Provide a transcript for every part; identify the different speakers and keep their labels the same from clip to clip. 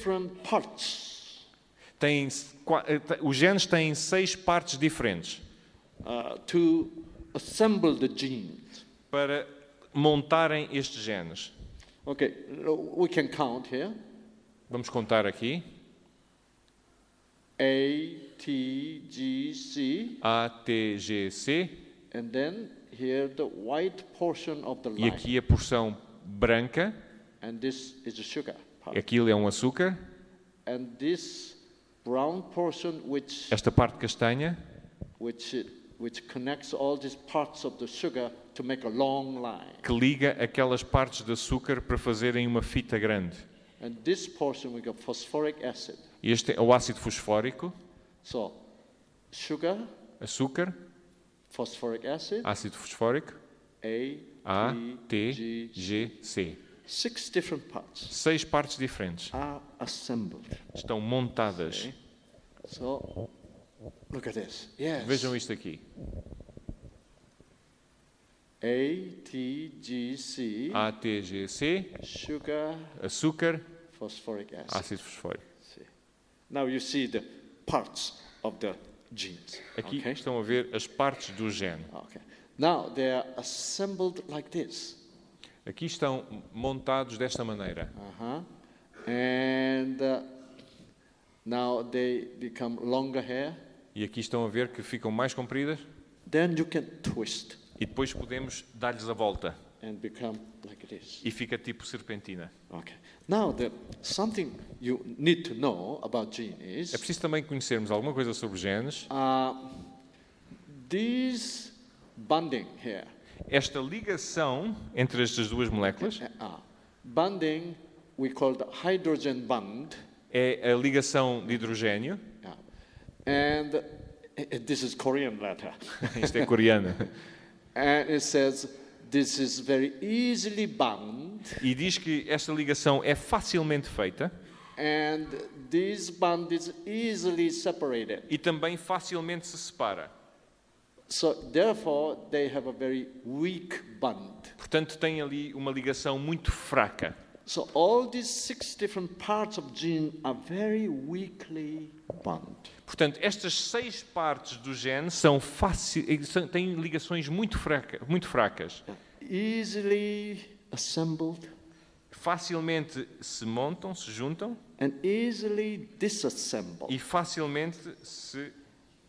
Speaker 1: different parts
Speaker 2: Os genes têm 6 partes diferentes
Speaker 1: to assemble the genes.
Speaker 2: para montarem estes genes.
Speaker 1: Okay, we can count here.
Speaker 2: Vamos contar aqui.
Speaker 1: A, T, G, C.
Speaker 2: A, T, G, C.
Speaker 1: And then here the white portion of the
Speaker 2: E
Speaker 1: line.
Speaker 2: aqui a porção branca.
Speaker 1: And this is the sugar part.
Speaker 2: Aquilo é um açúcar.
Speaker 1: And this brown portion
Speaker 2: Esta parte castanha,
Speaker 1: which connects all these parts of the sugar to make a long line.
Speaker 2: que liga aquelas partes de açúcar para fazerem uma fita grande.
Speaker 1: And this portion we got phosphoric acid.
Speaker 2: Este é o ácido fosfórico.
Speaker 1: So sugar,
Speaker 2: Açúcar,
Speaker 1: phosphoric acid,
Speaker 2: ácido fosfórico, A, T, G, C.
Speaker 1: 6 different parts
Speaker 2: 6 partes diferentes
Speaker 1: are assembled.
Speaker 2: estão montadas.
Speaker 1: Okay. So look at this. Yes.
Speaker 2: Vejam isto aqui.
Speaker 1: A, T, G, C.
Speaker 2: A, T, G, C,
Speaker 1: Sugar,
Speaker 2: açúcar,
Speaker 1: phosphoric acid.
Speaker 2: ácido fosfórico.
Speaker 1: See. Now you see the parts of the genes.
Speaker 2: Aqui
Speaker 1: Okay.
Speaker 2: estão a ver as partes do gene.
Speaker 1: Okay. Now they are assembled like this.
Speaker 2: Aqui estão montados desta maneira.
Speaker 1: And now they become longer hair.
Speaker 2: E aqui estão a ver que ficam mais compridas.
Speaker 1: Then you can twist
Speaker 2: E depois podemos dar-lhes a volta.
Speaker 1: and become like this.
Speaker 2: E fica tipo serpentina.
Speaker 1: Okay. Now something you need to know about gene
Speaker 2: É
Speaker 1: is
Speaker 2: preciso também conhecermos alguma coisa sobre genes.
Speaker 1: this bonding here.
Speaker 2: Esta ligação entre estas duas moléculas
Speaker 1: Bonding we call the hydrogen bond.
Speaker 2: é a ligação de hidrogênio.
Speaker 1: And this is Korean letter.
Speaker 2: Isto é coreano.
Speaker 1: And it says this is very easily bound.
Speaker 2: E diz que esta ligação é facilmente feita
Speaker 1: And this bond is easily separated.
Speaker 2: e também facilmente se separa.
Speaker 1: So therefore they have a very weak bond.
Speaker 2: Portanto, tem ali uma ligação muito fraca.
Speaker 1: So all these 6 different parts of gene are very weakly bound.
Speaker 2: Portanto, estas 6 partes do gene têm ligações muito fracas.
Speaker 1: Easily assembled
Speaker 2: Facilmente se montam, se juntam
Speaker 1: and easily disassembled.
Speaker 2: e facilmente se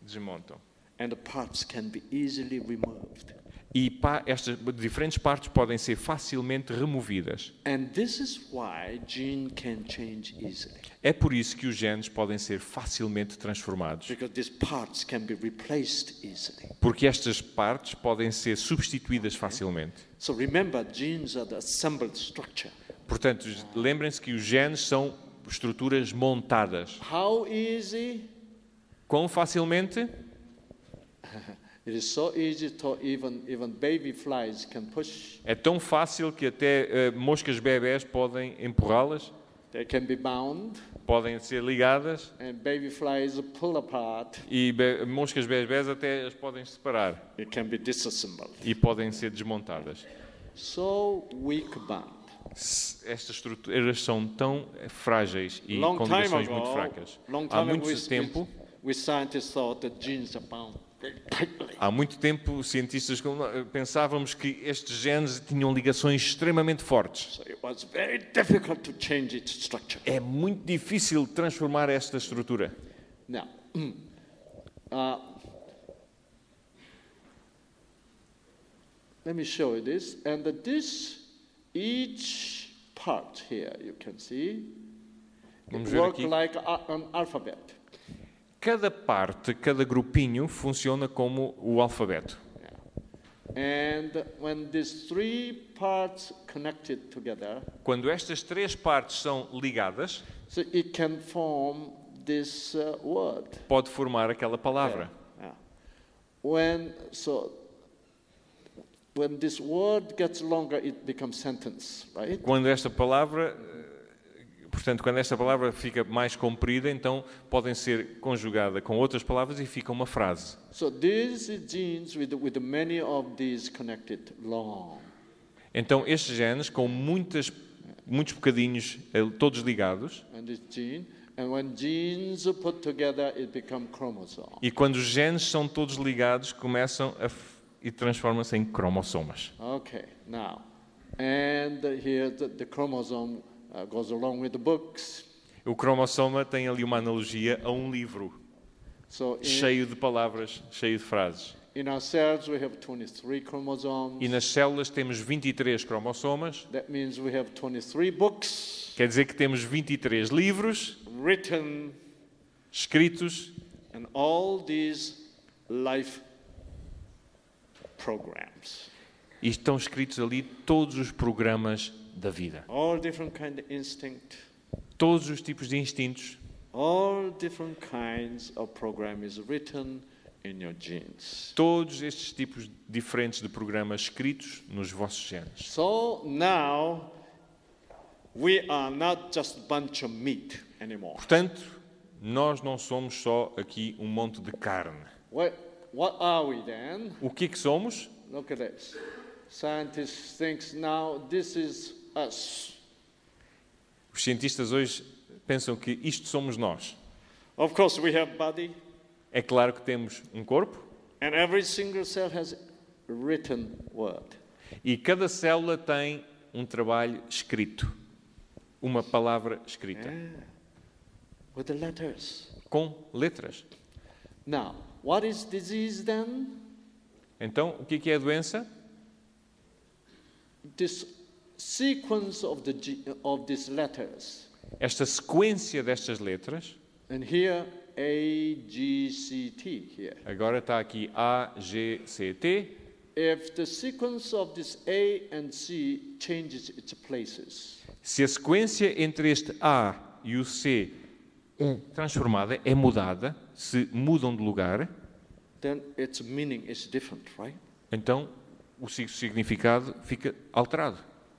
Speaker 2: desmontam.
Speaker 1: And the parts can be easily removed.
Speaker 2: E estas diferentes partes podem ser facilmente removidas.
Speaker 1: And this is why gene can change easily.
Speaker 2: É por isso que os genes podem ser facilmente transformados.
Speaker 1: Because these parts can be replaced easily.
Speaker 2: Porque estas partes podem ser substituídas facilmente.
Speaker 1: So remember, genes are the assembled structure.
Speaker 2: Portanto, lembrem-se que os genes são estruturas montadas.
Speaker 1: How easy?
Speaker 2: Quão facilmente?
Speaker 1: It is so easy to even baby flies can push.
Speaker 2: É tão fácil que até moscas bebés podem empurrá-las,
Speaker 1: They can be bound,
Speaker 2: podem ser ligadas
Speaker 1: and baby flies pull apart.
Speaker 2: e moscas bebés até as podem separar
Speaker 1: It can be disassembled.
Speaker 2: e podem ser desmontadas.
Speaker 1: So weak bond.
Speaker 2: Estas estruturas são tão frágeis e
Speaker 1: Long
Speaker 2: com
Speaker 1: time
Speaker 2: ligações muito
Speaker 1: ago,
Speaker 2: fracas.
Speaker 1: long
Speaker 2: Há
Speaker 1: time
Speaker 2: muito
Speaker 1: ago,
Speaker 2: tempo,
Speaker 1: we scientists thought that genes are bound very tightly.
Speaker 2: há muito tempo, cientistas pensávamos que estes genes tinham ligações extremamente fortes.
Speaker 1: So it was very difficult to change its structure.
Speaker 2: É muito difícil transformar esta estrutura.
Speaker 1: Now, let me show you this. And each part here, you can see,
Speaker 2: Vamos
Speaker 1: it
Speaker 2: ver
Speaker 1: works
Speaker 2: aqui.
Speaker 1: like an alphabet.
Speaker 2: Cada parte, cada grupinho funciona como o alfabeto.
Speaker 1: And when these 3 parts connected together,
Speaker 2: Quando estas 3 partes são ligadas,
Speaker 1: so it can form this word.
Speaker 2: pode formar aquela palavra.
Speaker 1: Yeah. When this word gets longer, it becomes sentence, right?
Speaker 2: Quando esta palavra, portanto, quando esta palavra fica mais comprida, então podem ser conjugada com outras palavras e fica uma frase.
Speaker 1: So these genes with many of these connected long.
Speaker 2: Então estes genes com muitas muitos bocadinhos, todos ligados.
Speaker 1: And this gene, and when genes are put together, it become chromosome.
Speaker 2: E quando os genes são todos ligados, começam e transformam-se em cromossomas.
Speaker 1: Okay, now, and here the chromosome goes along with the books.
Speaker 2: O cromossoma tem ali uma analogia a um livro,
Speaker 1: So
Speaker 2: cheio de palavras, cheio de frases.
Speaker 1: in our cells, we have 23 chromosomes.
Speaker 2: E nas células temos 23 cromossomas,
Speaker 1: That means we have 23 books
Speaker 2: quer dizer que temos 23 livros
Speaker 1: written,
Speaker 2: escritos
Speaker 1: and all these life programs.
Speaker 2: e estão escritos ali todos os programas da vida.
Speaker 1: All different kind of instinct,
Speaker 2: Todos os tipos de instintos,
Speaker 1: all different kinds of program is written in your genes.
Speaker 2: todos estes tipos diferentes de programas escritos nos vossos genes.
Speaker 1: So now we are not just a bunch of meat anymore.
Speaker 2: Portanto, nós não somos só aqui um monte de carne.
Speaker 1: What are we then?
Speaker 2: O que é que somos?
Speaker 1: Look at this. Scientists think now this is us.
Speaker 2: Os cientistas hoje pensam que isto somos nós.
Speaker 1: Of course, we have body,
Speaker 2: É claro que temos um corpo
Speaker 1: and every single cell has written word.
Speaker 2: e cada célula tem um trabalho escrito, uma palavra escrita,
Speaker 1: With the letters.
Speaker 2: com letras.
Speaker 1: Now, what is disease then?
Speaker 2: Então, o que é a doença?
Speaker 1: This sequence of these letters.
Speaker 2: Esta sequência destas letras,
Speaker 1: And here, A, G, C, T here.
Speaker 2: agora está aqui A, G, C, T.
Speaker 1: If the sequence of this A and C changes its places,
Speaker 2: Se a sequência entre este A e o C é transformada, é mudada, se mudam de lugar,
Speaker 1: then its meaning is different, right?
Speaker 2: então o significado fica alterado.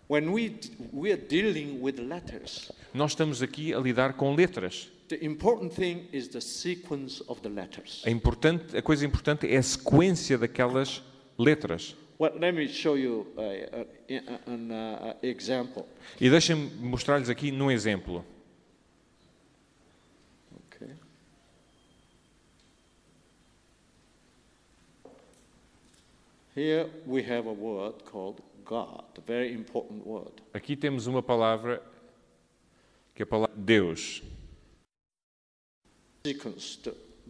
Speaker 1: When we are dealing with letters,
Speaker 2: Nós estamos aqui a lidar com letras.
Speaker 1: the important thing is the sequence of the letters.
Speaker 2: A coisa importante é a sequência daquelas letras.
Speaker 1: Well, let me show you an example.
Speaker 2: E deixem-me mostrar-lhes aqui num exemplo.
Speaker 1: Okay. Here we have a word called God, a very important word.
Speaker 2: Aqui temos uma palavra, que é a palavra Deus.
Speaker 1: Sequence,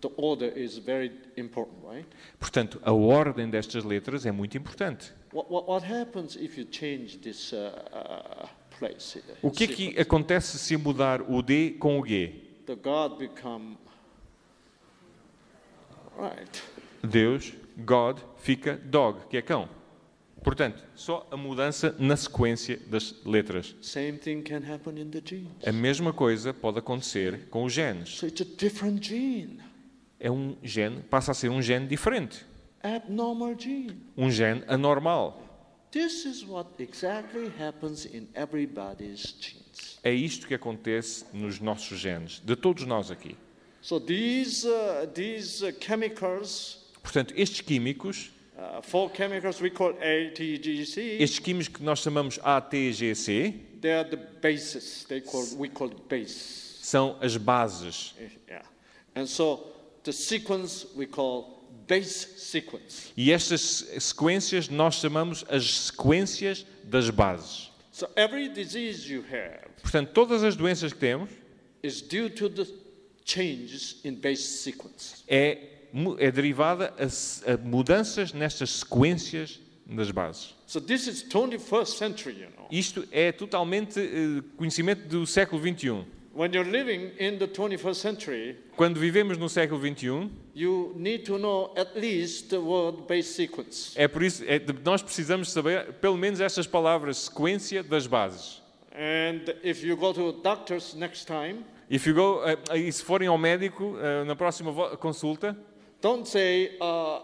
Speaker 1: the order is very important, right?
Speaker 2: Portanto, a ordem destas letras é muito importante.
Speaker 1: What happens if you change this place?
Speaker 2: O que é que acontece se mudar o D com o G?
Speaker 1: The God become right.
Speaker 2: Deus, God, fica dog, que é cão. Portanto, só a mudança na sequência das letras.
Speaker 1: Same thing can happen in the genes.
Speaker 2: A mesma coisa pode acontecer com os genes.
Speaker 1: So it's a different gene,
Speaker 2: É um gene, passa a ser um gene diferente.
Speaker 1: abnormal gene.
Speaker 2: Um gene anormal.
Speaker 1: This is what exactly happens in everybody's genes.
Speaker 2: É isto que acontece nos nossos genes, de todos nós aqui.
Speaker 1: So these chemicals,
Speaker 2: Portanto, estes químicos,
Speaker 1: 4 chemicals we call A, T, G, C,
Speaker 2: estes químicos que nós chamamos ATGC,
Speaker 1: they are the bases. We call base.
Speaker 2: são as bases.
Speaker 1: Yeah. And so the sequence we call base sequence.
Speaker 2: E estas sequências nós chamamos as sequências das bases.
Speaker 1: So every disease you have
Speaker 2: Portanto, todas as doenças que temos
Speaker 1: is due to the changes in base sequence.
Speaker 2: é derivada a mudanças nestas sequências das bases.
Speaker 1: So this is 21st century, you know.
Speaker 2: Isto é totalmente conhecimento do século XXI.
Speaker 1: When you're living in the 21st century,
Speaker 2: Quando vivemos no século XXI,
Speaker 1: you need to know at least the word base sequence.
Speaker 2: é por isso nós precisamos saber pelo menos estas palavras, sequência das bases.
Speaker 1: And if you go to doctors next time,
Speaker 2: E se forem ao médico na próxima consulta,
Speaker 1: don't say,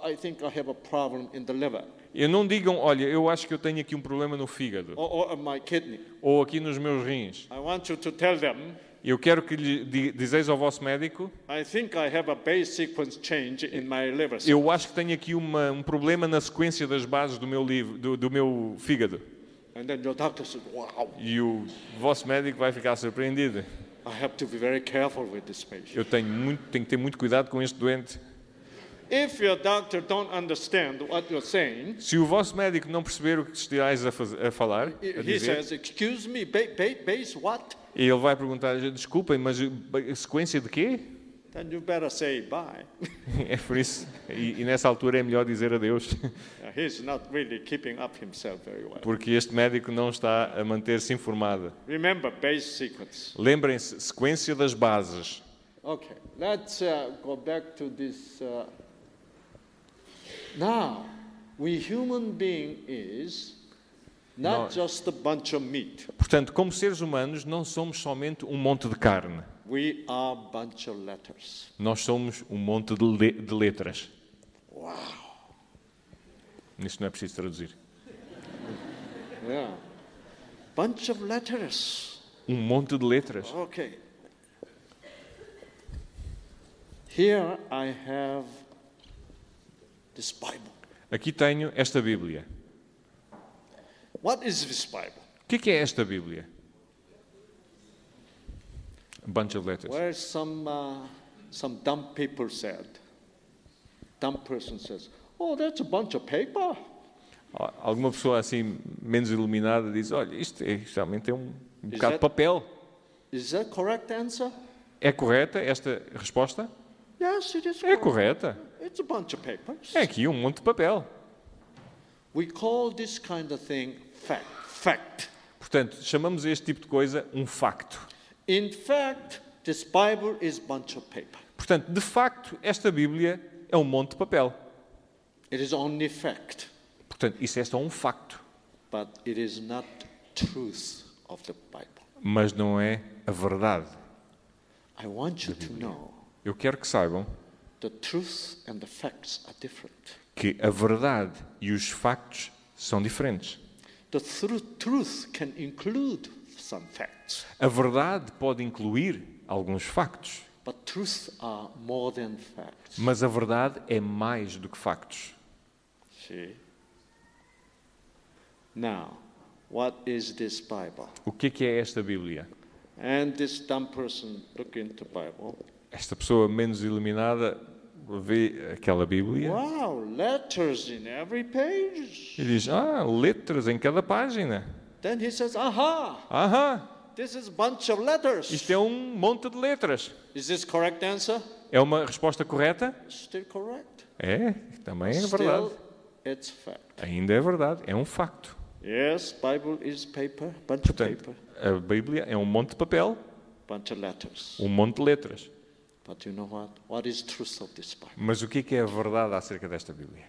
Speaker 1: I think I have a problem in the liver
Speaker 2: não digam, olha, eu acho que eu tenho aqui um problema no fígado
Speaker 1: or my kidney.
Speaker 2: ou aqui nos meus rins.
Speaker 1: I want you to tell them,
Speaker 2: Eu quero que lhe dizeis ao vosso médico,
Speaker 1: I think I have a base sequence change in my liver.
Speaker 2: eu acho que tenho aqui um problema na sequência das bases do meu fígado.
Speaker 1: And then your doctor said, wow,
Speaker 2: E o vosso médico vai ficar surpreendido.
Speaker 1: I have to be very careful with this patient.
Speaker 2: Eu tenho que ter muito cuidado com este doente.
Speaker 1: If your doctor don't understand what you're saying,
Speaker 2: Se o vosso médico não perceber o que estais a falar, a
Speaker 1: he
Speaker 2: dizer,
Speaker 1: says, excuse me, base what?
Speaker 2: e ele vai perguntar, desculpem, mas a sequência de quê?
Speaker 1: Then you better say bye.
Speaker 2: É por isso, e nessa altura é melhor dizer adeus,
Speaker 1: He's not really keeping up himself very well.
Speaker 2: porque este médico não está a manter-se informado.
Speaker 1: Remember, base sequence.
Speaker 2: Lembrem-se, sequência das bases.
Speaker 1: Okay, let's go back to this. Now, we human being is not just a bunch of meat.
Speaker 2: Portanto, como seres humanos, não somos somente um monte de carne.
Speaker 1: We are a bunch of letters.
Speaker 2: Nós somos um monte de letras.
Speaker 1: Wow.
Speaker 2: Isto não é preciso traduzir.
Speaker 1: Yeah. Bunch of letters.
Speaker 2: Um monte de letras.
Speaker 1: Okay. Here I have this Bible.
Speaker 2: Aqui tenho esta Bíblia.
Speaker 1: What is this Bible?
Speaker 2: O que é esta Bíblia? A bunch of letters.
Speaker 1: Where some dumb people said, dumb person says, oh, that's a bunch of paper.
Speaker 2: Alguma pessoa assim menos iluminada diz, olha, isto realmente é um bocado de papel.
Speaker 1: Is that correct answer?
Speaker 2: É correta esta resposta?
Speaker 1: Yes, it is
Speaker 2: É
Speaker 1: correct.
Speaker 2: correta.
Speaker 1: It's a bunch of papers.
Speaker 2: É aqui um monte de papel.
Speaker 1: We call this kind of thing fact.
Speaker 2: Portanto, chamamos este tipo de coisa um facto.
Speaker 1: In fact, this Bible is a bunch of paper.
Speaker 2: Portanto, de facto, esta Bíblia é um monte de papel.
Speaker 1: It is only fact,
Speaker 2: Portanto, isso é só um facto,
Speaker 1: but it is not truth of the Bible.
Speaker 2: mas não é a verdade.
Speaker 1: I want you to know
Speaker 2: Eu quero que saibam
Speaker 1: the truth and the facts are different.
Speaker 2: que a verdade e os factos são diferentes.
Speaker 1: The truth can include some facts,
Speaker 2: A verdade pode incluir alguns factos,
Speaker 1: but truths are more than facts.
Speaker 2: mas a verdade é mais do que factos.
Speaker 1: See? Now, what is this Bible?
Speaker 2: O que é esta Bíblia?
Speaker 1: And this dumb person look into Bible.
Speaker 2: Esta pessoa menos iluminada vê aquela Bíblia
Speaker 1: Wow, letters in every page.
Speaker 2: e diz, letras em cada página.
Speaker 1: Then he says, aha,
Speaker 2: Aham,
Speaker 1: this is a bunch of letters.
Speaker 2: isto é um monte de letras.
Speaker 1: Is this correct answer?
Speaker 2: É uma resposta correta?
Speaker 1: Still correct.
Speaker 2: É, também é verdade.
Speaker 1: Still, it's fact.
Speaker 2: Ainda é verdade, é um facto.
Speaker 1: Yes, Bible is paper, bunch of
Speaker 2: Portanto,
Speaker 1: paper,
Speaker 2: a Bíblia é um monte de papel,
Speaker 1: bunch of letters.
Speaker 2: um monte de letras.
Speaker 1: But you know what? What is truth of this Bible?
Speaker 2: Mas o que é a verdade acerca desta Bíblia?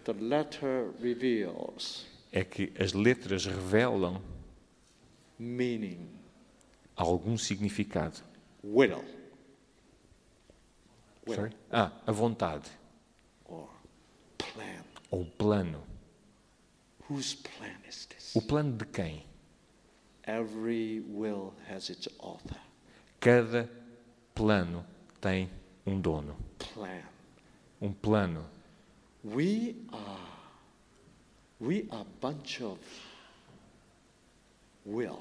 Speaker 1: The letter reveals
Speaker 2: É que as letras revelam
Speaker 1: meaning,
Speaker 2: algum significado.
Speaker 1: will,
Speaker 2: Sorry? A vontade
Speaker 1: or plan.
Speaker 2: ou plano.
Speaker 1: Whose plan is this?
Speaker 2: O plano de quem?
Speaker 1: Every will has its author.
Speaker 2: Cada plano tem um dono.
Speaker 1: Plan.
Speaker 2: Um plano.
Speaker 1: We are a bunch of will,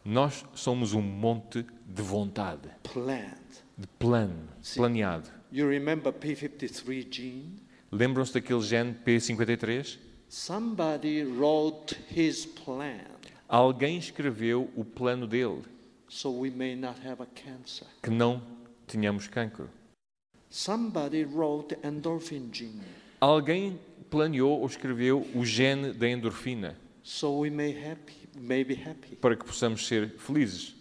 Speaker 2: Nós somos um monte de vontade,
Speaker 1: planned.
Speaker 2: de plano, planeado.
Speaker 1: You remember P53 gene?
Speaker 2: Lembram-se daquele gene P53?
Speaker 1: Somebody wrote his plan
Speaker 2: Alguém escreveu o plano dele,
Speaker 1: so we may not have a cancer.
Speaker 2: que não tenhamos cancro.
Speaker 1: Somebody wrote the endorphin gene
Speaker 2: Alguém planeou ou escreveu o gene da endorfina,
Speaker 1: so we may be happy.
Speaker 2: para que possamos ser felizes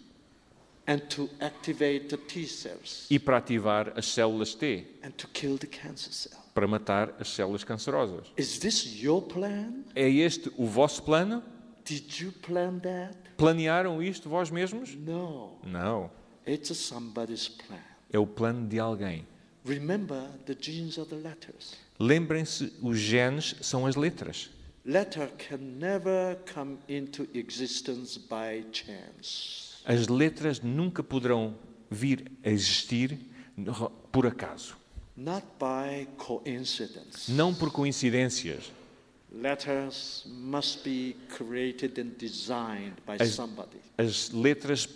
Speaker 1: And to activate the T cells
Speaker 2: e para ativar as células T,
Speaker 1: and to kill the cancer cell.
Speaker 2: para matar as células cancerosas.
Speaker 1: Is this your plan?
Speaker 2: É este o vosso plano?
Speaker 1: Did you plan that?
Speaker 2: Planearam isto vós mesmos?
Speaker 1: No.
Speaker 2: Não.
Speaker 1: It's somebody's plan.
Speaker 2: É o plano de alguém.
Speaker 1: Remember, the genes are the letters.
Speaker 2: Lembrem-se, os genes são as letras.
Speaker 1: Letter can never come into existence by chance.
Speaker 2: As letras nunca poderão vir a existir por acaso.
Speaker 1: Not by coincidence.
Speaker 2: Não por coincidências.
Speaker 1: Letters must be created and designed by somebody.
Speaker 2: As letras